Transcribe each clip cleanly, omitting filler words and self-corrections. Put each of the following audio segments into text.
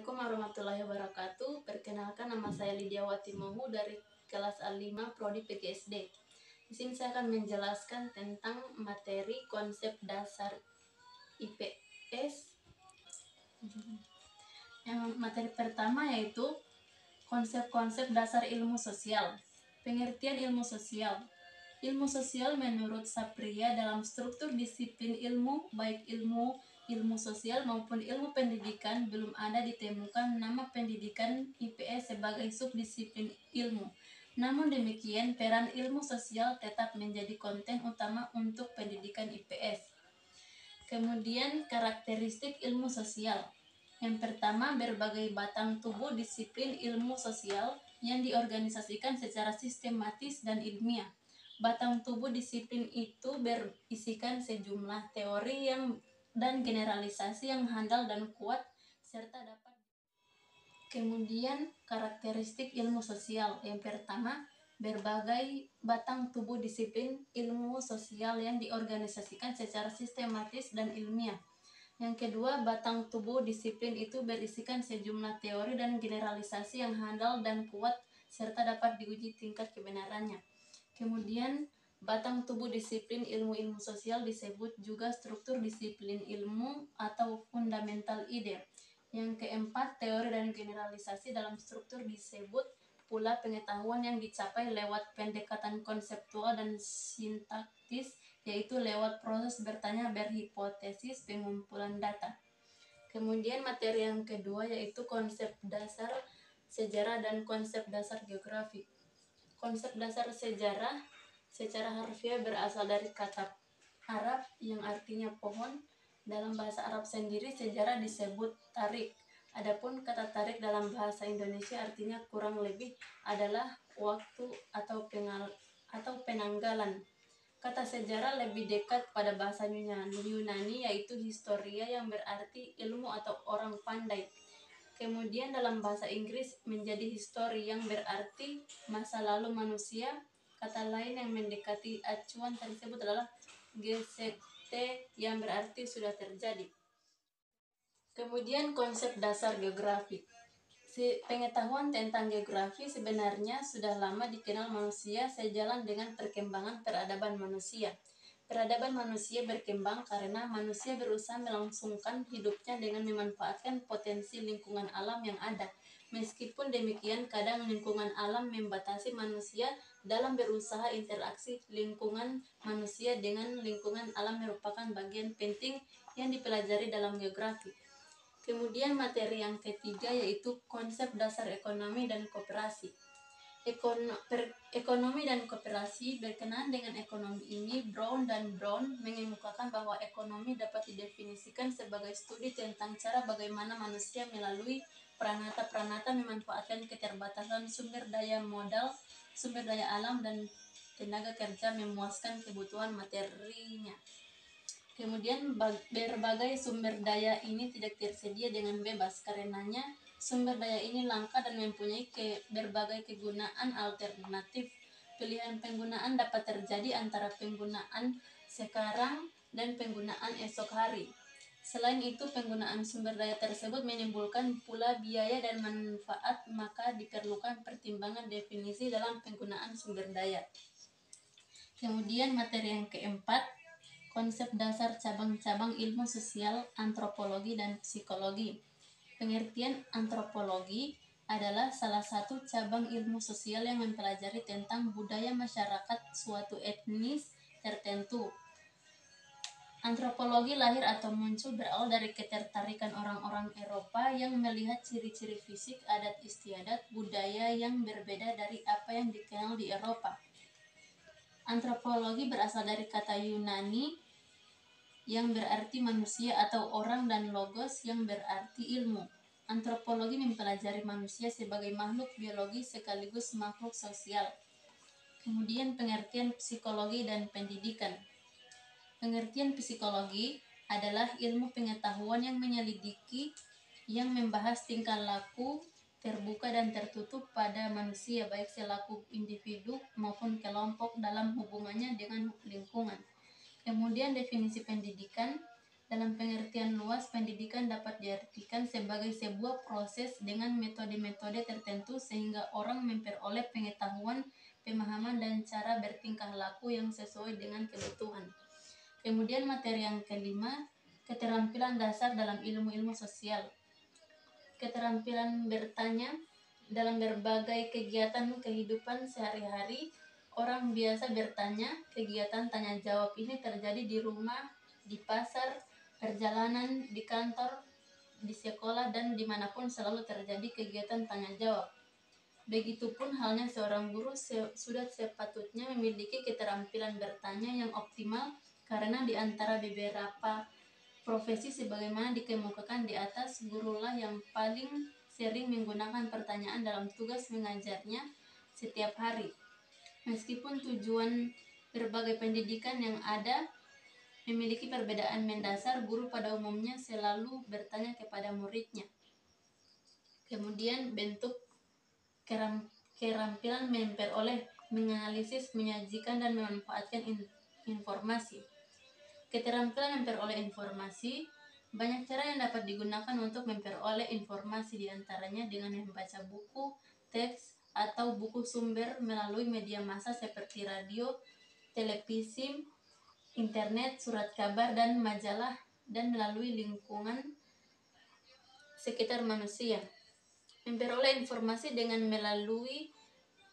Assalamualaikum warahmatullahi wabarakatuh. Perkenalkan, nama saya Lidiawati Mohu dari kelas A5 Prodi PGSD. Di sini saya akan menjelaskan tentang materi konsep dasar IPS. Yang materi pertama yaitu konsep-konsep dasar ilmu sosial. Pengertian ilmu sosial. Ilmu sosial menurut Sapria dalam struktur disiplin ilmu, baik ilmu sosial maupun ilmu pendidikan, belum ada ditemukan nama pendidikan IPS sebagai subdisiplin ilmu. Namun demikian, peran ilmu sosial tetap menjadi konten utama untuk pendidikan IPS. Kemudian karakteristik ilmu sosial. Yang pertama, berbagai batang tubuh disiplin ilmu sosial yang diorganisasikan secara sistematis dan ilmiah. Batang tubuh disiplin itu berisikan sejumlah teori dan generalisasi yang handal dan kuat serta dapat. Kemudian karakteristik ilmu sosial. Yang pertama, berbagai batang tubuh disiplin ilmu sosial yang diorganisasikan secara sistematis dan ilmiah. Yang kedua, batang tubuh disiplin itu berisikan sejumlah teori dan generalisasi yang handal dan kuat serta dapat diuji tingkat kebenarannya. Kemudian, batang tubuh disiplin ilmu-ilmu sosial disebut juga struktur disiplin ilmu atau fundamental ide. Yang keempat, teori dan generalisasi dalam struktur disebut pula pengetahuan yang dicapai lewat pendekatan konseptual dan sintaktis, yaitu lewat proses bertanya, berhipotesis, pengumpulan data. Kemudian materi yang kedua yaitu konsep dasar sejarah dan konsep dasar geografi. Konsep dasar sejarah secara harfiah berasal dari kata Arab yang artinya pohon. Dalam bahasa Arab sendiri sejarah disebut tarik. Adapun kata tarik dalam bahasa Indonesia artinya kurang lebih adalah waktu atau penanggalan. Kata sejarah lebih dekat pada bahasa Yunani yaitu historia yang berarti ilmu atau orang pandai. Kemudian dalam bahasa Inggris menjadi history yang berarti masa lalu manusia. Kata lain yang mendekati acuan tersebut adalah GCT yang berarti sudah terjadi. Kemudian konsep dasar geografi. Pengetahuan tentang geografi sebenarnya sudah lama dikenal manusia sejalan dengan perkembangan peradaban manusia. Peradaban manusia berkembang karena manusia berusaha melangsungkan hidupnya dengan memanfaatkan potensi lingkungan alam yang ada. Meskipun demikian, kadang lingkungan alam membatasi manusia dalam berusaha. Interaksi lingkungan manusia dengan lingkungan alam merupakan bagian penting yang dipelajari dalam geografi. Kemudian materi yang ketiga yaitu konsep dasar ekonomi dan koperasi. Ekonomi dan koperasi. Berkenaan dengan ekonomi ini, Brown mengemukakan bahwa ekonomi dapat didefinisikan sebagai studi tentang cara bagaimana manusia melalui peranata-peranata memanfaatkan keterbatasan sumber daya modal, sumber daya alam, dan tenaga kerja memuaskan kebutuhan materinya. Kemudian berbagai sumber daya ini tidak tersedia dengan bebas, karenanya sumber daya ini langka dan mempunyai berbagai kegunaan alternatif. Pilihan penggunaan dapat terjadi antara penggunaan sekarang dan penggunaan esok hari. Selain itu, penggunaan sumber daya tersebut menimbulkan pula biaya dan manfaat, maka diperlukan pertimbangan definisi dalam penggunaan sumber daya. Kemudian materi yang keempat, konsep dasar cabang-cabang ilmu sosial, antropologi, dan psikologi. Pengertian antropologi adalah salah satu cabang ilmu sosial yang mempelajari tentang budaya masyarakat suatu etnis tertentu. Antropologi lahir atau muncul berawal dari ketertarikan orang-orang Eropa yang melihat ciri-ciri fisik, adat istiadat, budaya yang berbeda dari apa yang dikenal di Eropa. Antropologi berasal dari kata Yunani yang berarti manusia atau orang dan logos yang berarti ilmu. Antropologi mempelajari manusia sebagai makhluk biologis sekaligus makhluk sosial. Kemudian pengertian psikologi dan pendidikan. Pengertian psikologi adalah ilmu pengetahuan yang menyelidiki, yang membahas tingkah laku terbuka dan tertutup pada manusia, baik selaku individu maupun kelompok dalam hubungannya dengan lingkungan. Kemudian definisi pendidikan. Dalam pengertian luas, pendidikan dapat diartikan sebagai sebuah proses dengan metode-metode tertentu sehingga orang memperoleh pengetahuan, pemahaman, dan cara bertingkah laku yang sesuai dengan kebutuhan. Kemudian materi yang kelima, keterampilan dasar dalam ilmu-ilmu sosial. Keterampilan bertanya dalam berbagai kegiatan kehidupan sehari-hari. Orang biasa bertanya. Kegiatan tanya jawab ini terjadi di rumah, di pasar, perjalanan, di kantor, di sekolah, dan dimanapun selalu terjadi kegiatan tanya jawab. Begitupun halnya seorang guru sudah sepatutnya memiliki keterampilan bertanya yang optimal, karena di antara beberapa profesi sebagaimana dikemukakan di atas, gurulah yang paling sering menggunakan pertanyaan dalam tugas mengajarnya setiap hari. Meskipun tujuan berbagai pendidikan yang ada memiliki perbedaan mendasar, guru pada umumnya selalu bertanya kepada muridnya. Kemudian bentuk keterampilan memperoleh, menganalisis, menyajikan, dan memanfaatkan informasi. Keterampilan memperoleh informasi. Banyak cara yang dapat digunakan untuk memperoleh informasi, diantaranya dengan membaca buku, teks, atau buku sumber melalui media massa seperti radio, televisi, internet, surat kabar, dan majalah, dan melalui lingkungan sekitar manusia. Memperoleh informasi dengan melalui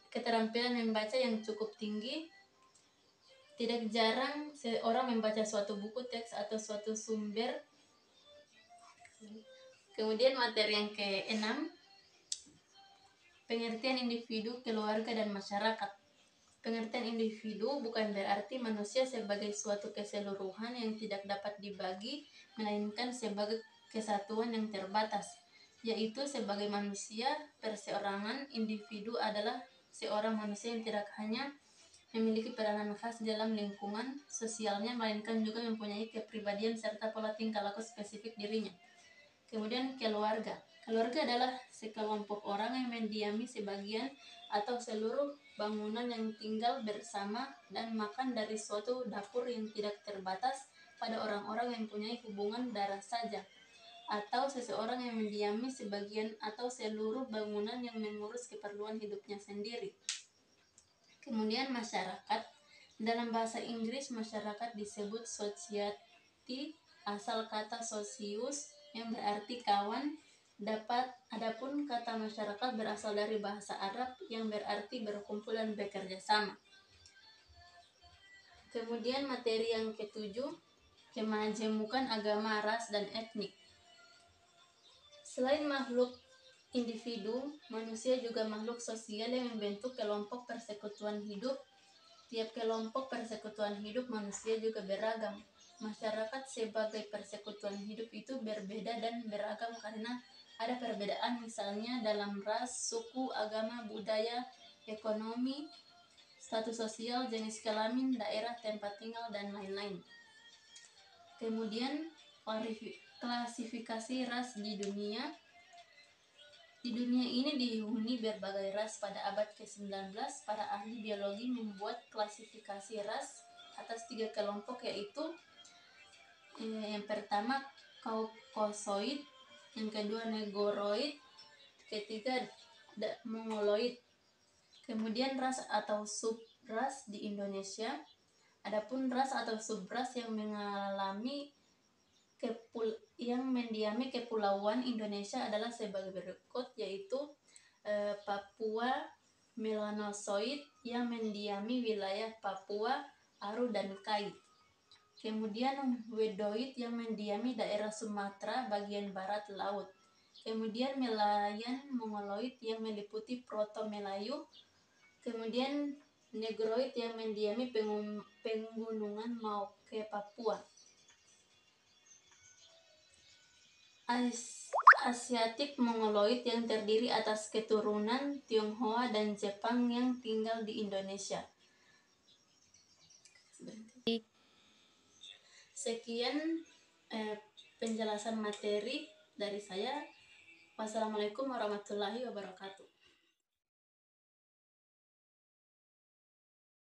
keterampilan membaca yang cukup tinggi. Tidak jarang seorang membaca suatu buku, teks, atau suatu sumber. Kemudian materi yang keenam, pengertian individu, keluarga, dan masyarakat. Pengertian individu bukan berarti manusia sebagai suatu keseluruhan yang tidak dapat dibagi, melainkan sebagai kesatuan yang terbatas, yaitu sebagai manusia perseorangan. Individu adalah seorang manusia yang tidak hanya memiliki peranan khas dalam lingkungan sosialnya, melainkan juga mempunyai kepribadian serta pola tingkah laku spesifik dirinya. Kemudian keluarga. Keluarga adalah sekelompok orang yang mendiami sebagian atau seluruh bangunan yang tinggal bersama dan makan dari suatu dapur yang tidak terbatas pada orang-orang yang mempunyai hubungan darah saja, atau seseorang yang mendiami sebagian atau seluruh bangunan yang mengurus keperluan hidupnya sendiri. Kemudian masyarakat. Dalam bahasa Inggris, masyarakat disebut society, asal kata socius yang berarti kawan. Adapun kata masyarakat berasal dari bahasa Arab yang berarti berkumpul dan bekerja sama. Kemudian materi yang ketujuh, kemajemukan agama, ras, dan etnik. Selain makhluk individu, manusia juga makhluk sosial yang membentuk kelompok persekutuan hidup. Tiap kelompok persekutuan hidup manusia juga beragam. Masyarakat sebagai persekutuan hidup itu berbeda dan beragam karena ada perbedaan, misalnya dalam ras, suku, agama, budaya, ekonomi, status sosial, jenis kelamin, daerah tempat tinggal, dan lain-lain. Kemudian klasifikasi ras di dunia. Di dunia ini dihuni berbagai ras. Pada abad ke-19, para ahli biologi membuat klasifikasi ras atas 3 kelompok, yaitu yang pertama Caucasoid, yang kedua Negroid, ketiga Mongoloid. Kemudian ras atau subras di Indonesia. Adapun ras atau subras yang mendiami kepulauan Indonesia adalah sebagai berikut, yaitu Papua Melanosoid yang mendiami wilayah Papua, Aru, dan Kai. Kemudian Wedoid yang mendiami daerah Sumatera bagian barat laut. Kemudian Melayan Mongoloid yang meliputi Proto-Melayu. Kemudian Negroid yang mendiami pegunungan Maluku, Papua. Asiatic Mongoloid yang terdiri atas keturunan Tionghoa dan Jepang yang tinggal di Indonesia. Sekian penjelasan materi dari saya. Wassalamualaikum warahmatullahi wabarakatuh.